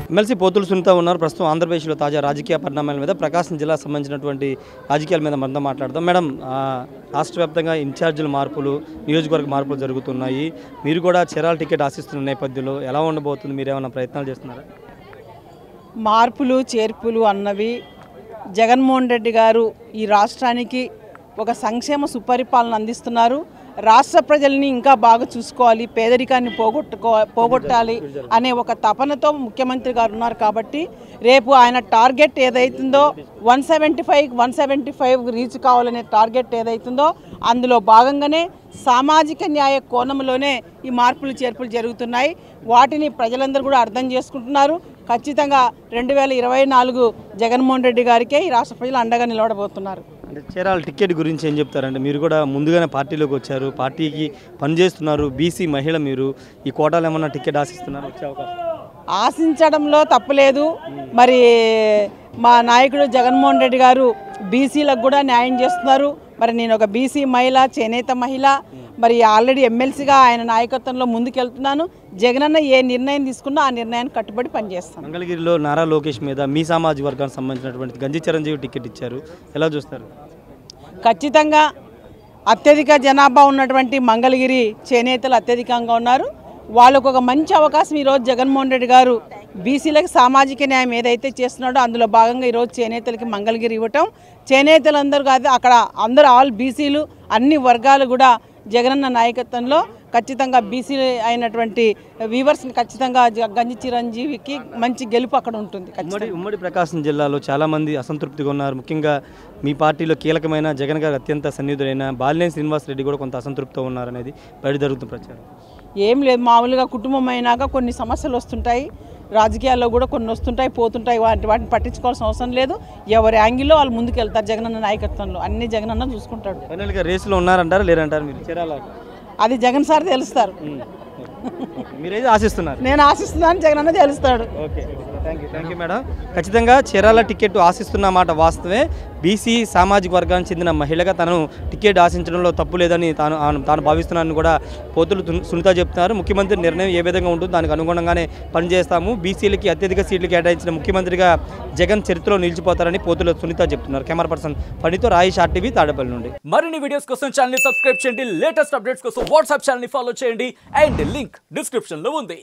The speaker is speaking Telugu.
ఎమ్మెల్సీ పోతుల సునీత ఉన్నారు. ప్రస్తుతం ఆంధ్రప్రదేశ్లో తాజా రాజకీయ పరిణామాల మీద ప్రకాశం జిల్లాకు సంబంధించినటువంటి రాజకీయాల మీద మనతో మాట్లాడదాం. మేడం, రాష్ట్ర వ్యాప్తంగా ఇన్ఛార్జీల మార్పులు, నియోజకవర్గ మార్పులు జరుగుతున్నాయి. మీరు కూడా చీరాల టికెట్ ఆశిస్తున్న నేపథ్యంలో ఎలా ఉండబోతుంది? మీరు ఏమైనా ప్రయత్నాలు చేస్తున్నారా? మార్పులు చేర్పులు అన్నవి జగన్మోహన్ రెడ్డి గారు ఈ రాష్ట్రానికి ఒక సంక్షేమ సుపరిపాలన అందిస్తున్నారు. రాష్ట్ర ప్రజల్ని ఇంకా బాగా చూసుకోవాలి, పేదరికాన్ని పోగొట్టాలి అనే ఒక తపనతో ముఖ్యమంత్రి గారు ఉన్నారు. కాబట్టి రేపు ఆయన టార్గెట్ ఏదైతుందో 175 రీచ్ కావాలనే టార్గెట్ ఏదైతుందో అందులో భాగంగానే సామాజిక న్యాయ కోణంలోనే ఈ మార్పులు చేర్పులు జరుగుతున్నాయి. వాటిని ప్రజలందరూ కూడా అర్థం చేసుకుంటున్నారు. ఖచ్చితంగా 2024 జగన్మోహన్ రెడ్డి గారికే ఈ రాష్ట్ర ప్రజలు అండగా నిలబడబోతున్నారు. అంటే చీరాల టికెట్ గురించి ఏం చెప్తారంటే, మీరు కూడా ముందుగానే పార్టీలోకి వచ్చారు, పార్టీకి పనిచేస్తున్నారు, బీసీ మహిళ, మీరు ఈ కోటాలో ఏమన్నా టికెట్ ఆశిస్తున్నారు? వచ్చే అవకాశం ఆశించడంలో తప్పులేదు. మరి మా నాయకుడు జగన్మోహన్ రెడ్డి గారు బీసీలకు కూడా న్యాయం చేస్తున్నారు. మరి నేను ఒక బీసీ మహిళ, చేనేత మహిళ, మరి ఆల్రెడీ ఎమ్మెల్సీగా ఆయన నాయకత్వంలో ముందుకెళ్తున్నాను. జగనన్న ఏ నిర్ణయం తీసుకున్నా ఆ నిర్ణయాన్ని కట్టుబడి పనిచేస్తాను. మంగళగిరిలో నారా లోకేష్ మీద మీ సామాజిక వర్గానికి సంబంధించినటువంటి గంజి చిరంజీవి టికెట్ ఇచ్చారు, ఎలా చూస్తారు? ఖచ్చితంగా అత్యధిక జనాభా ఉన్నటువంటి మంగళగిరి చేనేతలు అత్యధికంగా ఉన్నారు. వాళ్ళకు ఒక మంచి అవకాశం ఈరోజు జగన్మోహన్ రెడ్డి గారు బీసీలకు సామాజిక న్యాయం ఏదైతే చేస్తున్నాడో అందులో భాగంగా ఈరోజు చేనేతలకి మంగళగిరి ఇవ్వటం, చేనేతలందరూ కాదు అక్కడ అందరూ ఆల్ బీసీలు అన్ని వర్గాలు కూడా జగనన్న నాయకత్వంలో ఖచ్చితంగా బీసీ అయినటువంటి వీవర్స్ని ఖచ్చితంగా గంజి చిరంజీవికి మంచి గెలుపు అక్కడ ఉంటుంది. ఉమ్మడి ప్రకాశం జిల్లాలో చాలామంది అసంతృప్తిగా ఉన్నారు. ముఖ్యంగా మీ పార్టీలో కీలకమైన జగన్ గారు అత్యంత సన్నిధులైన బాలినేని శ్రీనివాసరెడ్డి కూడా కొంత అసంతృప్తితో ఉన్నారనేది బయట జరుగుతున్న ప్రచారం. ఏం లేదు, మామూలుగా కుటుంబం అయినాక కొన్ని సమస్యలు వస్తుంటాయి, రాజకీయాల్లో కూడా కొన్ని వస్తుంటాయి పోతుంటాయి. వాటిని పట్టించుకోవాల్సిన అవసరం లేదు. ఎవరి యాంగిల్లో వాళ్ళు ముందుకు వెళ్తారు. జగనన్న నాయకత్వంలో అన్ని జగనన్న చూసుకుంటాడు. ఫైనల్గా రేసులో ఉన్నారంటారా లేరంటారు మీరు చీరాల? అది జగన్ సార్ తెలుస్తారు. మీరైతే ఆశిస్తున్నారు? నేను ఆశిస్తున్నాను, జగనన్న తెలుస్తాడు. Okay, thank you madam. ఖచ్చితంగా చీరాల టికెట్ ఆశిస్తున్న మాట వాస్తవే. బీసీ సామాజిక వర్గానికి చెందిన మహిళగా తను టికెట్ ఆశించడంలో తప్పు లేదని తాను భావిస్తున్నానని కూడా పోతులు సునీత చెప్తున్నారు. ముఖ్యమంత్రి నిర్ణయం ఏ విధంగా ఉంటుందో దానికి అనుగుణంగానే పనిచేస్తాము, బీసీలకి అత్యధిక సీట్లు కేటాయించిన ముఖ్యమంత్రిగా జగన్ చరిత్రలో నిలిచిపోతారని పోతుల సునీత చెప్తున్నారు. కెమెరా పర్సన్ పనితో రాయేష్, RTV, తాడేపల్లి నుండి. మరిన్ని వీడియోస్ కోసం ఛానల్ ని సబ్స్క్రైబ్ చేయండి, లేటెస్ట్ అప్డేట్స్ కోసం వాట్సాప్ ఛానల్ ని ఫాలో చేయండి, అండ్ లింక్ డిస్క్రిప్షన్ లో ఉంది.